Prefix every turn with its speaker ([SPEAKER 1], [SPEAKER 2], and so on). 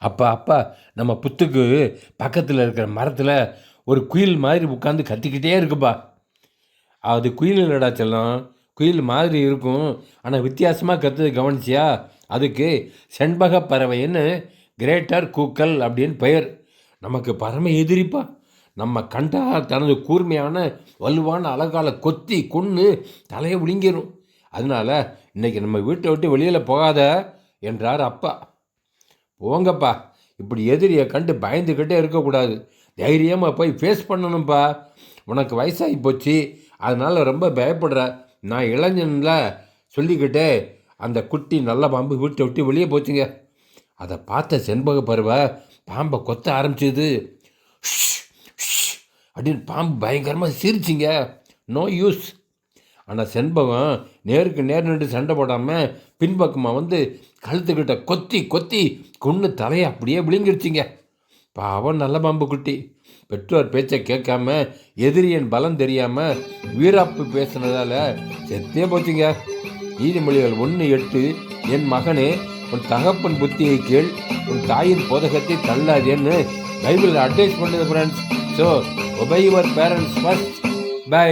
[SPEAKER 1] அப்பா நம்ம புத்துக்கு பக்கத்தில் இருக்கிற மரத்தில் ஒரு குயில் மாதிரி உட்காந்து கத்திக்கிட்டே இருக்குப்பா. அது குயில் இல்லடா செல்லம், குயில் மாதிரி இருக்கும், ஆனால் வித்தியாசமாக கத்துது கவனிச்சியா? அதுக்கு செண்பக பறவைன்னு கிரேட்டர் கூக்கல் அப்படின்னு பெயர். நமக்கு பரம எதிரிப்பா. நம்ம கண்டா தனது கூர்மையான வலுவான அழகால கொத்தி கொன்று தலையை விழுங்கிடும். அதனால இன்னைக்கு நம்ம வீட்டை விட்டு வெளியில் போகாத என்றார் அப்பா. போங்கப்பா, இப்படி எதிரியை கண்டு பயந்துக்கிட்டே இருக்கக்கூடாது, தைரியமாக போய் ஃபேஸ் பண்ணணும்ப்பா. உனக்கு வயசாகி போச்சு, அதனால் ரொம்ப பயப்படுற. நான் இளைஞனில் சொல்லிக்கிட்டே அந்த குட்டி நல்ல பாம்பு வீட்டை விட்டு வெளியே போச்சுங்க. அதை பார்த்த செண்பக பறவை பாம்பை கொத்த ஆரம்பிச்சிது. அப்படின்னு பாம்பு பயங்கரமாக சிரிச்சிங்க. No use. ஆனால் செண்பகம் நேருக்கு நேர் நின்று சண்டை போடாமல் பின்பக்கமாக வந்து கழுத்துக்கிட்ட கொத்தி கொத்தி கொன்று தலையை அப்படியே விழுங்கிருச்சிங்க. பாவம் நல்ல பாம்பு குட்டி பெற்றோர் பேச்சை கேட்காம எதிரியின் பலம் தெரியாமல் வீராப்பு பேசுனதால செத்தே போச்சுங்க. நீதிமொழிகள் 1:8, என் மகனே உன் தகப்பன் புத்தியை கேள், உன் தாயின் போதகத்தை தள்ளாதேன்னு பைபிள் அட்வைஸ் பண்ணுது friends. So obey your parents first. By.